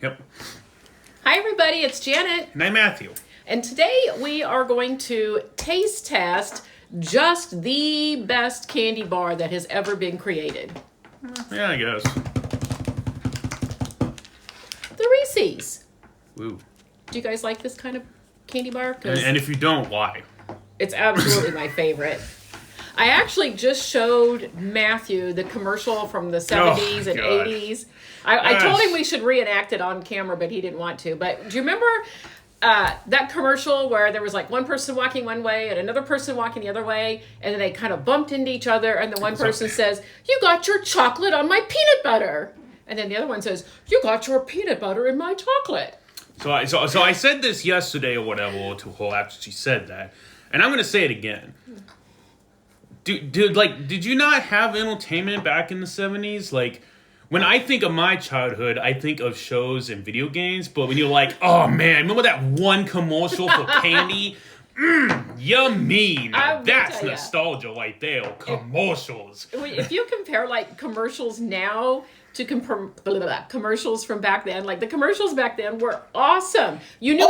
Yep. Hi everybody, it's Janet. And I'm Matthew. And today we are going to taste test just the best candy bar that has ever been created. Yeah, I guess. The Reese's. Woo. Do you guys like this kind of candy bar? And if you don't, why? It's absolutely my favorite. I actually just showed Matthew the commercial from the 70s and God. 80s. I told him we should reenact it on camera, but he didn't want to. But do you remember that commercial where there was like one person walking one way and another person walking the other way, and then they kind of bumped into each other, and the one person says, "You got your chocolate on my peanut butter." And then the other one says, "You got your peanut butter in my chocolate." So I said this yesterday or whatever to her after she said that, and I'm going to say it again. Did you not have entertainment back in the 70s? Like, when I think of my childhood, I think of shows and video games, but when you're like, oh man, remember that one commercial for candy? Yummy. Now that's nostalgia right there. Commercials. If you compare like commercials now to commercials from back then, like the commercials back then were awesome. You knew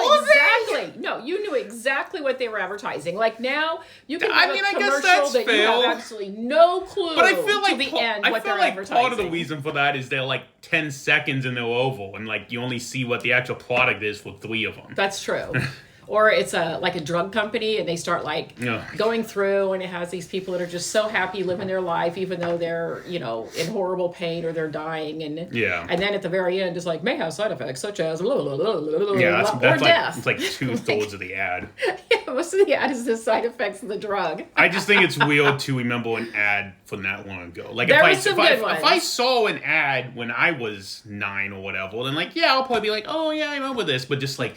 you knew exactly what they were advertising. Like now, you can have a commercial that you have absolutely no clue. But I feel like to the end what they're advertising. Part of the reason for that is they're like 10 seconds and they're over, and like you only see what the actual product is for 3 of them. That's true. Or it's like a drug company, and they start like going through, and it has these people that are just so happy living their life, even though they're in horrible pain or they're dying, and and then at the very end, it's like may have side effects such as or death. It's like 2/3 of the ad. Yeah, most of the ad is the side effects of the drug. I just think it's weird to remember an ad from that long ago. Like if I saw an ad when I was 9 or whatever, then like I'll probably be like, oh yeah, I remember this, but just like.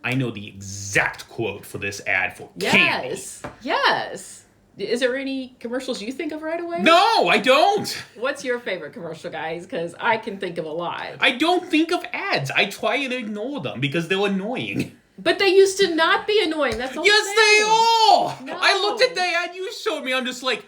I know the exact quote for this ad for candy. Yes. Is there any commercials you think of right away? No, I don't. What's your favorite commercial, guys? Because I can think of a lot. I don't think of ads. I try and ignore them because they're annoying. But they used to not be annoying. That's the whole thing. Yes, they are. No. I looked at the ad you showed me. I'm just like...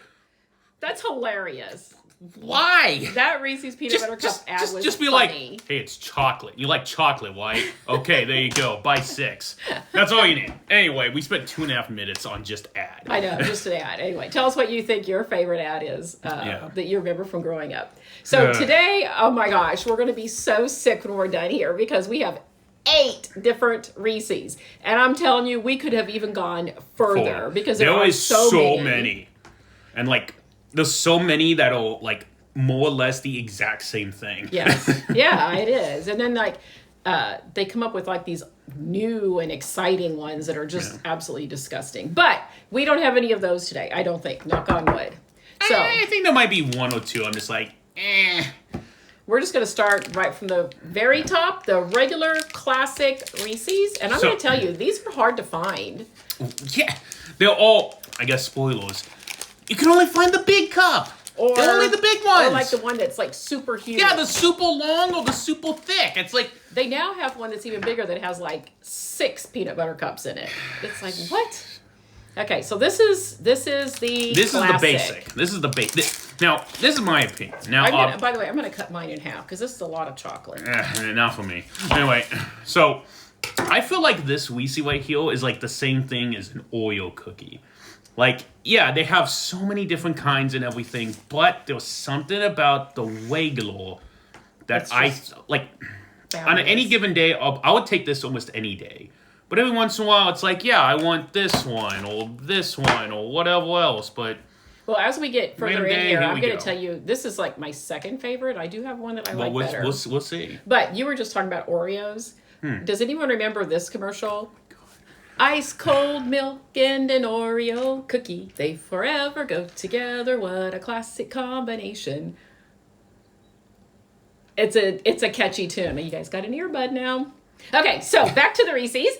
That's hilarious. Why? That Reese's Peanut Butter Cup ad was just be funny. Like, hey, it's chocolate. You like chocolate, right? Okay, there you go. Buy 6. That's all you need. Anyway, we spent 2.5 minutes on just ad. I know, just an ad. Anyway, tell us what you think your favorite ad is that you remember from growing up. So today, oh my gosh, we're going to be so sick when we're done here because we have 8 different Reese's. And I'm telling you, we could have even gone further because there are so many. And like... There's so many that are, like, more or less the exact same thing. Yes. Yeah, it is. And then, like, they come up with, like, these new and exciting ones that are just absolutely disgusting. But we don't have any of those today, I don't think. Knock on wood. So I think there might be 1 or 2. I'm just like, We're just going to start right from the very top, the regular classic Reese's. And I'm going to tell you, these are hard to find. Yeah. They're all, I guess, spoilers. You can only find the big cup. They're only the big ones. Or like the one that's like super huge. Yeah, the super long or the super thick. It's like... They now have one that's even bigger that has like 6 peanut butter cups in it. It's like, what? Okay, so this is the classic. Is the basic. This is the basic. Now, this is my opinion. Now, by the way, I'm going to cut mine in half because this is a lot of chocolate. Not for me. Anyway, so I feel like this Reese right here is like the same thing as an Oreo cookie. Like, yeah, they have so many different kinds and everything, but there's something about the regular that on any given day, I would take this almost any day. But every once in a while, it's like, I want this one or whatever else, but... Well, as we get further in here, I'm going to tell you, this is like my second favorite. I do have one that I like better. We'll see. But you were just talking about Oreos. Does anyone remember this commercial? Ice cold milk and an Oreo cookie, they forever go together. What a classic combination. It's a catchy tune. You guys got an earbud now. Okay, so back to the Reese's.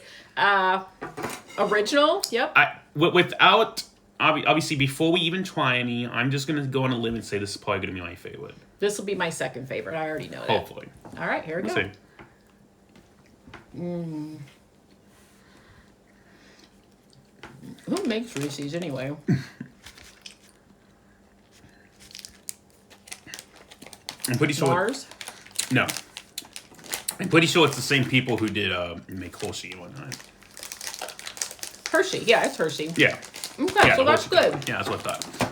Original, yep. Without, obviously, before we even try any, I'm just going to go on a limb and say this is probably going to be my favorite. This will be my second favorite. I already know that. Hopefully. All right, here we go. See. Who makes Reese's anyway? I'm pretty sure. Mars? No. I'm pretty sure it's the same people who did make Hershey one night. Hershey, yeah, it's Hershey. Yeah. Okay, Yeah, so that's Hershey. good. Yeah, that's what I thought.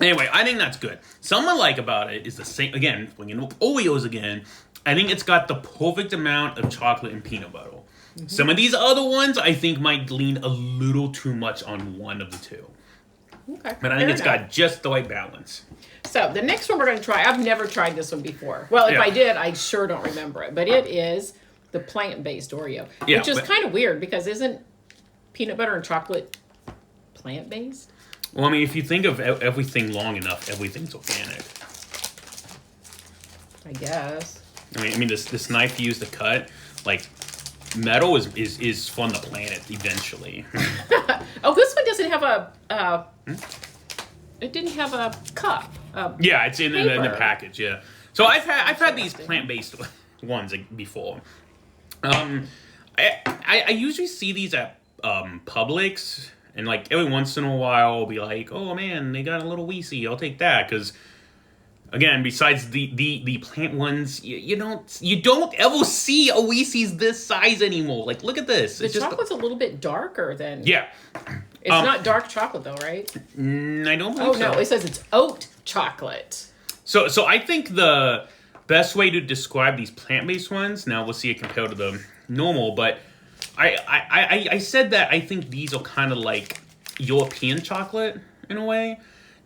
Anyway, I think that's good. Something I like about it is the same. Again, bringing up Oreos again. I think it's got the perfect amount of chocolate and peanut butter. Mm-hmm. Some of these other ones, I think, might lean a little too much on one of the two. Okay. But I think it's got just the right balance. So the next one we're going to try, I've never tried this one before. Well, if I did, I sure don't remember it. But it is the plant-based Oreo, which is kind of weird because isn't peanut butter and chocolate plant-based? Well, I mean, if you think of everything long enough, everything's organic. I guess. I mean, this knife you use to cut, like, metal is from the planet eventually. Oh, this one doesn't have a. It didn't have a cup. Yeah, it's in the package. Yeah. So I've had these plant-based ones before. I usually see these at Publix, and like every once in a while I'll be like, oh man, they got a little Weezy, I'll take that, because again, besides the plant ones, you don't ever see a Weezy's this size anymore. Like, look at this. The chocolate's a little bit darker than. Yeah. It's not dark chocolate though, right? I don't think so. Oh no, it says it's oat chocolate. So I think the best way to describe these plant-based ones, now we'll see it compared to the normal, but I said that I think these are kind of like European chocolate in a way.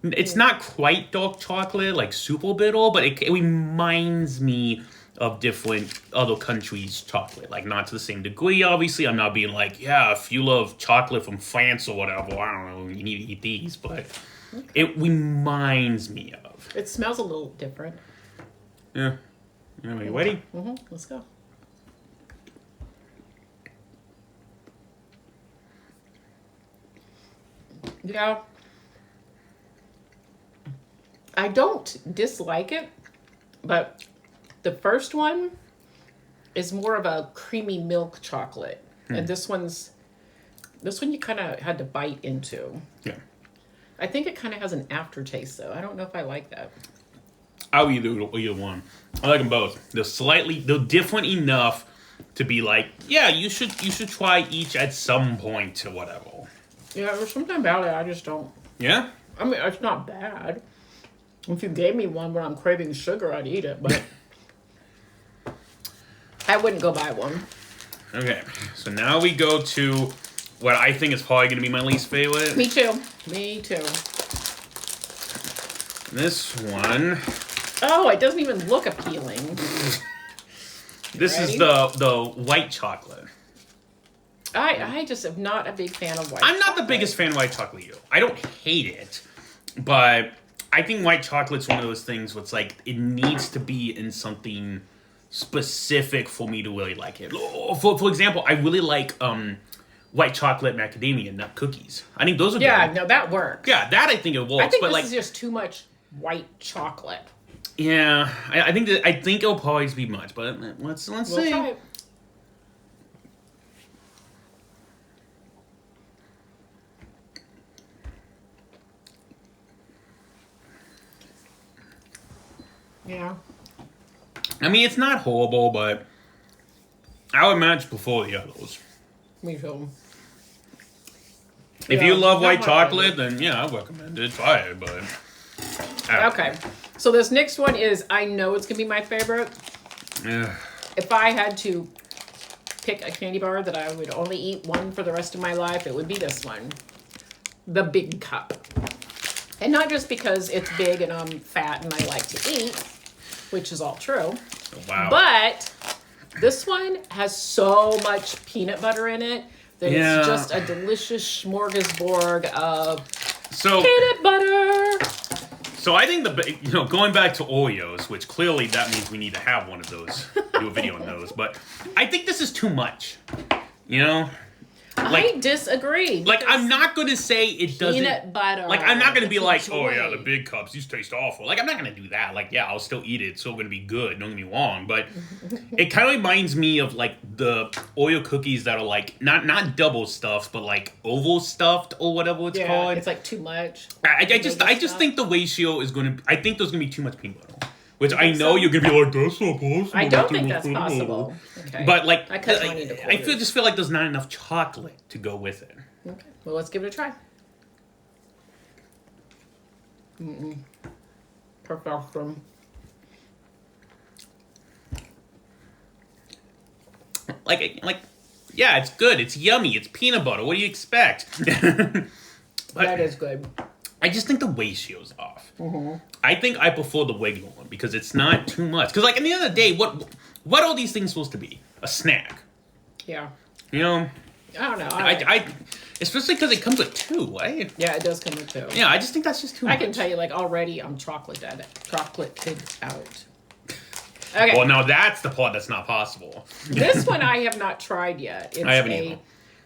It's not quite dark chocolate, like super bitter, but it reminds me of different other countries' chocolate. Like, not to the same degree, obviously. I'm not being like, yeah, if you love chocolate from France or whatever, I don't know, you need to eat these. But it reminds me of. It smells a little different. Yeah. Are you ready? Mm-hmm. Let's go. Yeah. I don't dislike it, but the first one is more of a creamy milk chocolate. And this one you kind of had to bite into. Yeah. I think it kind of has an aftertaste, though. I don't know if I like that. I'll eat either one. I like them both. They're different enough to be like, yeah, you should try each at some point or whatever. Yeah, there's something about it I just don't. Yeah? I mean, it's not bad. If you gave me one when I'm craving sugar, I'd eat it, but I wouldn't go buy one. Okay, so now we go to what I think is probably going to be my least favorite. Me too. Me too. This one. Oh, it doesn't even look appealing. This is the white chocolate. I just am not a big fan of white I'm not the biggest fan of white chocolate either. I don't hate it, but I think white chocolate's one of those things where it's like, it needs to be in something specific for me to really like it. For example, I really like white chocolate macadamia nut cookies. I think those are good. No, that works. Yeah, that I think it works. I think but this is just too much white chocolate. Yeah, I think it'll probably be much, but let's see. Try it. Yeah. I mean, it's not horrible, but I would much prefer the others. Me too. If you love white chocolate, then yeah, I recommend it. Try it, but... Okay. So this next one is, I know it's going to be my favorite. Yeah. If I had to pick a candy bar that I would only eat one for the rest of my life, it would be this one. The Big Cup. And not just because it's big and I'm fat and I like to eat, which is all true. Wow. But this one has so much peanut butter in it that it's just a delicious smorgasbord of peanut butter. So I think going back to Oreos, which clearly that means we need to have one of those, do a video on those, but I think this is too much. You know? I disagree. Like, I'm not going to say it doesn't... Peanut butter. Like, I'm not going to be like, oh, yeah, the big cups, these taste awful. Like, I'm not going to do that. Like, yeah, I'll still eat it. It's still going to be good. Don't get me wrong. But it kind of reminds me of, like, the Oreo cookies that are, like, not double stuffed, but, like, oval stuffed or whatever it's called. It's, like, too much. I just think the ratio is going to... I think there's going to be too much peanut butter. Which I know so? you're gonna be like, that's not possible. I don't think that's possible. Okay. But like, I cut mine into quarters. just feel like there's not enough chocolate to go with it. Okay. Well, let's give it a try. Perfection. Like, yeah, it's good. It's yummy. It's peanut butter. What do you expect? That is good. I just think the ratio's off. I think I prefer the regular one because it's not too much. Because like at the end of the day, what are these things supposed to be? A snack. Yeah. You know. I don't know. I especially because it comes with two, right? Yeah, it does come with two. Yeah, I just think that's just too much. I can tell you, like, already I'm chocolated out. Okay. Well, now that's the part that's not possible. This one I have not tried yet. It's I haven't either.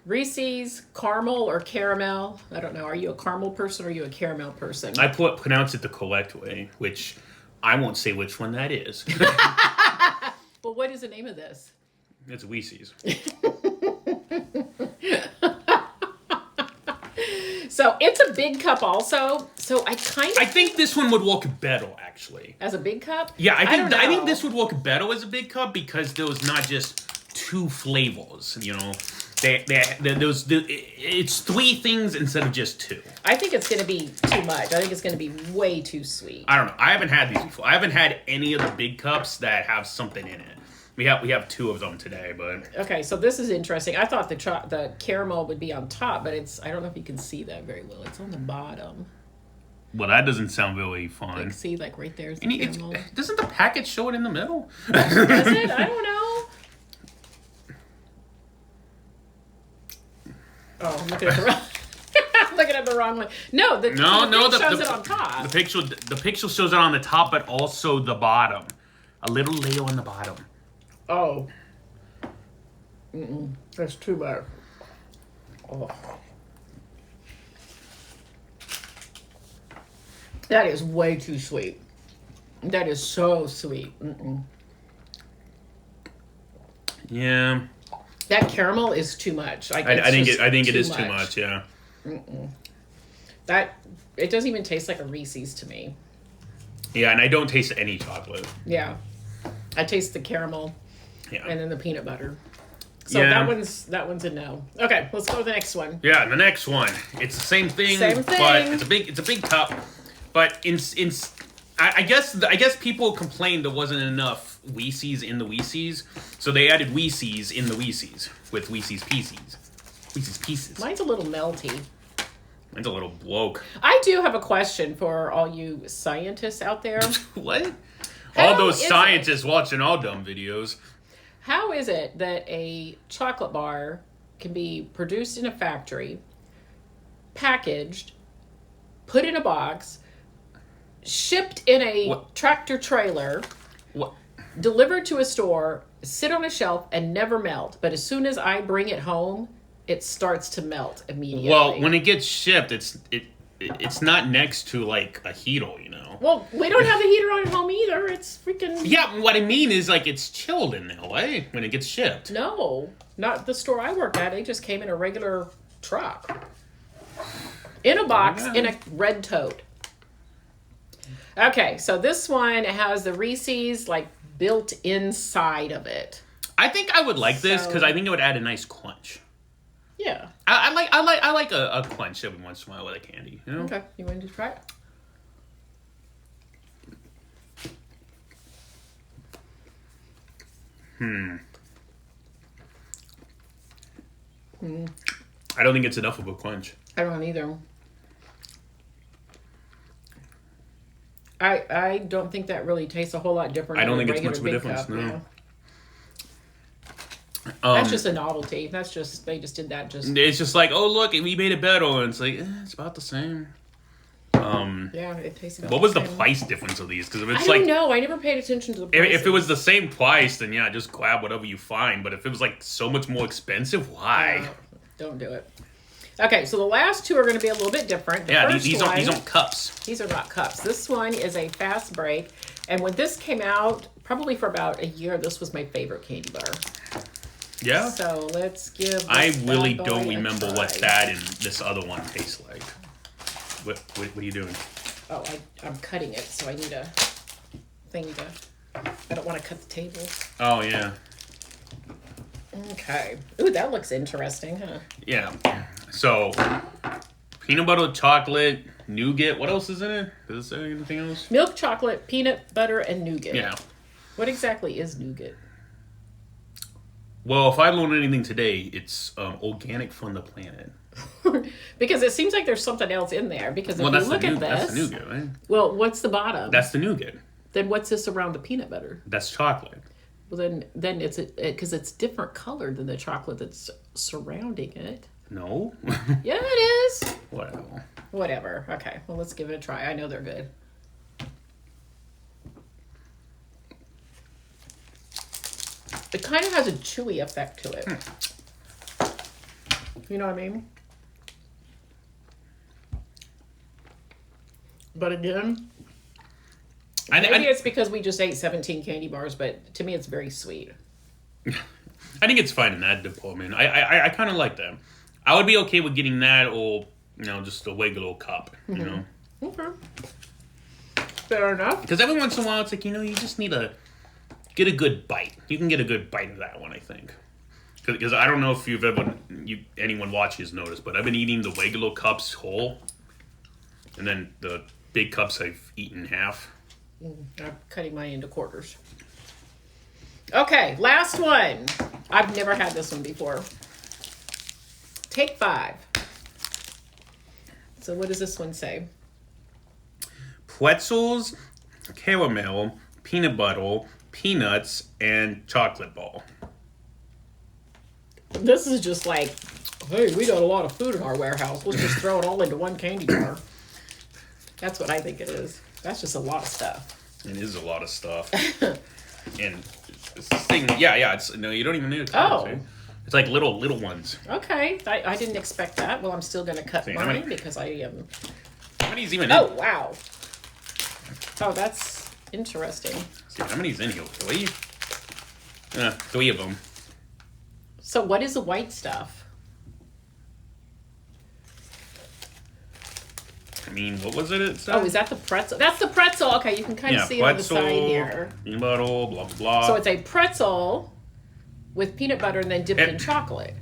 Reese's caramel or caramel. I don't know. Are you a caramel person or are you a caramel person? I pronounce it the correct way, which I won't say which one that is. Well, what is the name of this? It's Reese's. So it's a big cup also. So I think this one would work better, actually. As a big cup? Yeah, I think know. this would work better as a big cup because there was not just two flavors, you know. It's three things instead of just two. I think it's going to be too much. I think it's going to be way too sweet. I don't know. I haven't had these before. I haven't had any of the big cups that have something in it. We have two of them today, but okay. So this is interesting. I thought the caramel would be on top, but I don't know if you can see that very well. It's on the bottom. Well, that doesn't sound really fun. Like, see, like right there's the caramel. Doesn't the package show it in the middle? Does it? I don't know. Oh, I'm looking at the wrong. I'm looking at the wrong one. No, the picture shows it on top. The picture shows it on the top, but also the bottom. A little layer on the bottom. Oh. That's too much. Oh. That is way too sweet. That is so sweet. Yeah. That caramel is too much. Like, I think it is too much. Yeah. That it doesn't even taste like a Reese's to me. Yeah, and I don't taste any chocolate. Yeah, I taste the caramel. Yeah. And then the peanut butter. So that one's a no. Okay, let's go to the next one. Yeah, the next one. It's the same thing. But it's a big cup. But I guess people complained there wasn't enough Reese's in the Reese's, so they added Reese's in the Reese's with Reese's Pieces. Reese's Pieces. Mine's a little melty. Mine's a little bloke. I do have a question for all you scientists out there. What? All those scientists watching all dumb videos. How is it that a chocolate bar can be produced in a factory, packaged, put in a box, shipped in a tractor trailer, delivered to a store, sit on a shelf, and never melt? But as soon as I bring it home, it starts to melt immediately. Well, when it gets shipped, it's not next to like a heater, you know. Well, we don't have the heater on at home either. It's freaking... Yeah, what I mean is like it's chilled in there, right? When it gets shipped. No, not the store I worked at. It just came in a regular truck. In a box, in a red tote. Okay, so this one has the Reese's like built inside of it. I think I would like this because I think it would add a nice crunch. Yeah. I like a crunch every once in a while with a candy. You know? Okay, you want to try it? I don't think it's enough of a crunch. I don't either. I don't think that really tastes a whole lot different. I don't think than it's much of a difference. cup, No. yeah. That's just a novelty. That's just they just did that. It's just like, oh look, we made it better, and it's like it's about the same. Yeah, it tastes. What was the price difference of these? Because if it's I don't know. I never paid attention to the price. If it was the same price, then yeah, just grab whatever you find. But if it was like so much more expensive, why? Don't do it. Okay, so the last two are going to be a little bit different. These aren't cups. These are not cups. This one is a fast break, and when this came out, probably for about a year, this was my favorite candy bar. Yeah. So let's give. I really don't remember what that and this other one tastes like. What are you doing? Oh, I'm cutting it, so I need to thing to... I don't want to cut the table. Oh, yeah. Okay. Ooh, that looks interesting, huh? Yeah. So, peanut butter, chocolate, nougat. What else is in it? Does it say anything else? Milk chocolate, peanut butter, and nougat. Yeah. What exactly is nougat? Well, if I learned anything today, it's organic from the planet. Because it seems like there's something else in there. Because if you look at this... That's the nougat, right? Well, what's the bottom? That's the nougat. Then what's this around the peanut butter? That's chocolate. Well, then it's because it's different colored than the chocolate that's surrounding it. No. Yeah, it is. Whatever. Whatever. Okay. Well, let's give it a try. I know they're good. It kind of has a chewy effect to it. You know what I mean? But again, maybe it's because we just ate 17 candy bars, but to me it's very sweet. I think it's fine in that department. I kind of like that. I would be okay with getting that or, just a regular cup, you know? Okay. Fair enough. Because every once in a while it's like, you just need to get a good bite. You can get a good bite of that one, I think. Because I don't know if anyone watches noticed, but I've been eating the regular cups whole. And then the big cups I've eaten half. I'm cutting mine into quarters. Okay, last one. I've never had this one before. Take 5. So what does this one say? Pretzels, caramel, peanut butter, peanuts, and chocolate ball. This is just like, hey, we got a lot of food in our warehouse. Let's just throw it all into one candy bar. That's what I think it is. That's just a lot of stuff. It is a lot of stuff. And this thing, it's you don't even need a count. Oh. It's like little ones. Okay, I didn't expect that. Well, I'm still going to cut mine because I am... How many's even Oh, wow. Oh, that's interesting. See, how many's in here? 3? 3 of them. So what is the white stuff? I mean, what was it? Oh, is that the pretzel? That's the pretzel. Okay, you can kind of see it on the side here. Peanut butter, blah, blah, blah. So it's a pretzel with peanut butter and then dipped in chocolate.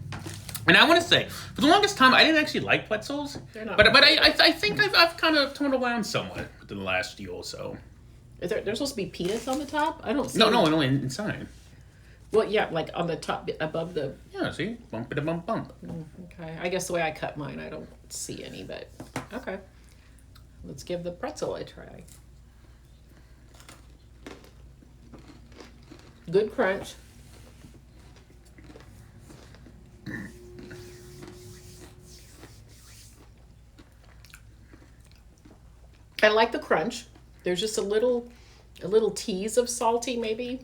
And I want to say, for the longest time, I didn't actually like pretzels. They're not but I think I've kind of toned around somewhat within the last year or so. Is there's supposed to be peanuts on the top? I don't see No, inside. Well, yeah, like on the top, above the... Yeah, see? Bump it a bump bump. Okay, I guess the way I cut mine, I don't see any, but... Okay. Let's give the pretzel a try. Good crunch. I like the crunch. There's just a little tease of salty, maybe.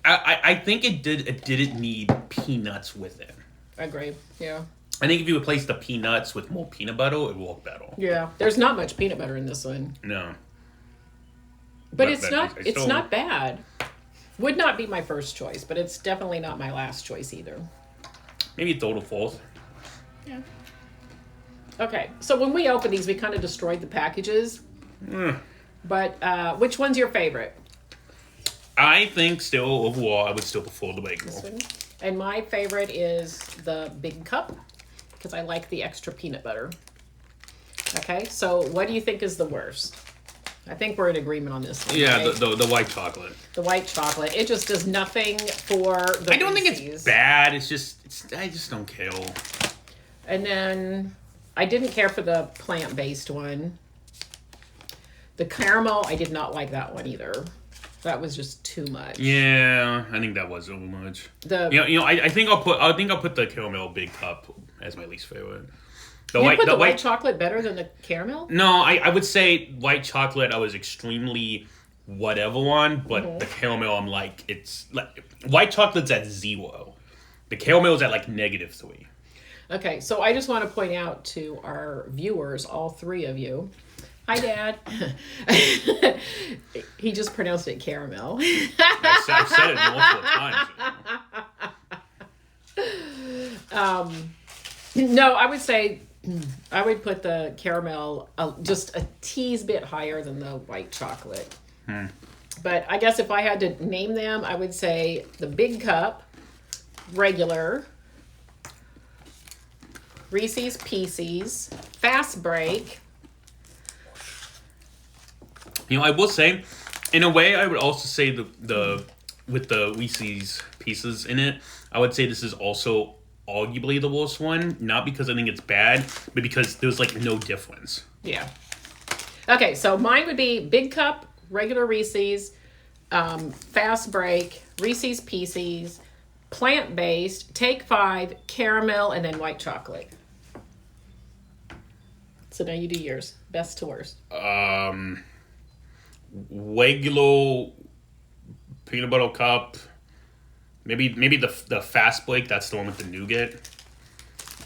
I think it didn't need peanuts with it. I agree. Yeah. I think if you replace the peanuts with more peanut butter, it would work better. Yeah. There's not much peanut butter in this one. No. But it's not bad. Would not be my first choice, but it's definitely not my last choice either. Maybe total fourth. Yeah. Okay, so when we opened these, we kind of destroyed the packages. But which one's your favorite? I think still, overall, I would still prefer the bagel. This one. And my favorite is the big cup, because I like the extra peanut butter. Okay, so what do you think is the worst? I think we're in agreement on this one. Yeah, right? the white chocolate. The white chocolate. It just does nothing for the I don't think it's bad. I just don't care. And then I didn't care for the plant-based one. The caramel, I did not like that one either. That was just too much. Yeah, I think that was too much. I think I'll put the caramel big cup as my least favorite. The white chocolate better than the caramel? No, I would say white chocolate I was extremely whatever on, but the caramel I'm like, it's like white chocolate's at 0. The caramel is at like -3. Okay, so I just want to point out to our viewers, all 3 of you. Hi, Dad. He just pronounced it caramel. I've said it multiple times. No, I would say I would put the caramel just a tease bit higher than the white chocolate. But I guess if I had to name them, I would say the Big Cup, regular, Reese's Pieces, Fast Break. I will say, in a way, I would also say the with the Reese's Pieces in it, I would say this is also arguably the worst one. Not because I think it's bad, but because there's like no difference. Yeah. Okay, so mine would be Big Cup, regular Reese's, Fast Break, Reese's Pieces, plant-based, Take 5, caramel, and then white chocolate. So now you do yours. Best to worst. Regular peanut butter cup. Maybe the Fast Break. That's the one with the nougat.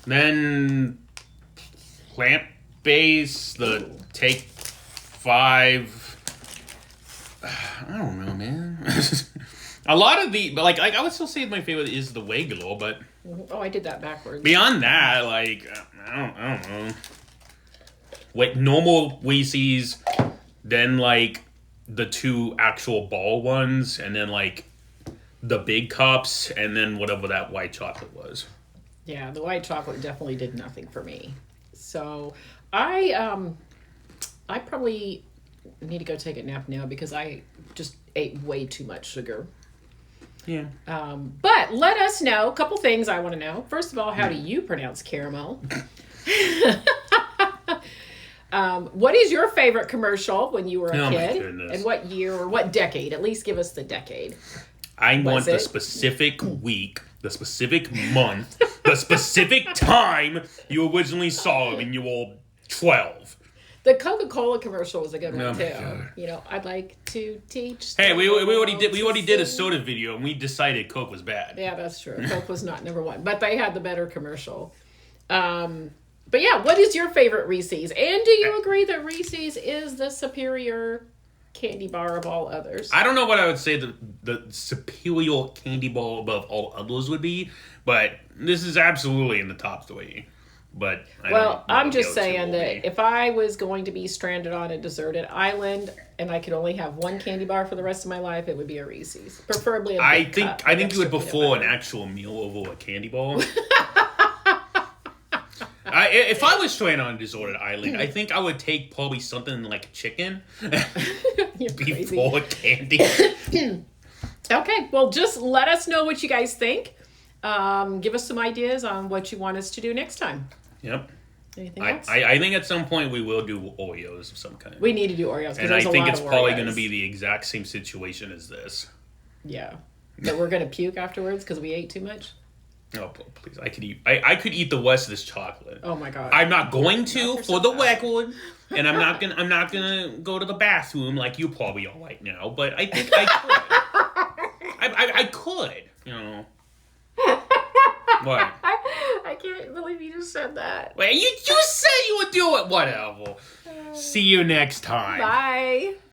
Then plant-based, the Take 5. I don't know, man. A lot of the I would still say my favorite is the regular, but oh, I did that backwards. Beyond that, I don't know. Wait, normal Reese's, then the 2 actual ball ones, and then the big cups, and then whatever that white chocolate was. Yeah, the white chocolate definitely did nothing for me. So I probably need to go take a nap now because I just ate way too much sugar. Yeah. But let us know a couple things I want to know. First of all, how do you pronounce caramel? What is your favorite commercial when you were a kid? And what year or what decade? At least give us the decade. I want the specific week, the specific month, the specific time you originally saw it when you were 12. The Coca-Cola commercial was a good one too. God. I'd like to teach. Hey, we already did a soda video and we decided Coke was bad. Yeah, that's true. Coke was not number one, but they had the better commercial. But yeah, what is your favorite Reese's? And do you agree that Reese's is the superior candy bar of all others? I don't know what I would say the superior candy bar above all others would be, but this is absolutely in the top 3. But I'm just saying that if I was going to be stranded on a deserted island and I could only have one candy bar for the rest of my life, it would be a Reese's, preferably a big cup. I think you would prefer an actual meal over a candy bar. If I was stranded on a deserted island, I think I would take probably something like chicken before candy. Okay, well, just let us know what you guys think. Give us some ideas on what you want us to do next time. Yep. Anything else? I think at some point we will do Oreos of some kind. We need to do Oreos. And I think it's probably going to be the exact same situation as this. Yeah. But we're going to puke afterwards because we ate too much? Oh, please. I could eat the rest of this chocolate. Oh my God. I'm not going to for the record. And I'm not gonna go to the bathroom like you probably are right now, but I think I could. What? I can't believe you just said that. Wait, you said you would do it. Whatever. See you next time. Bye.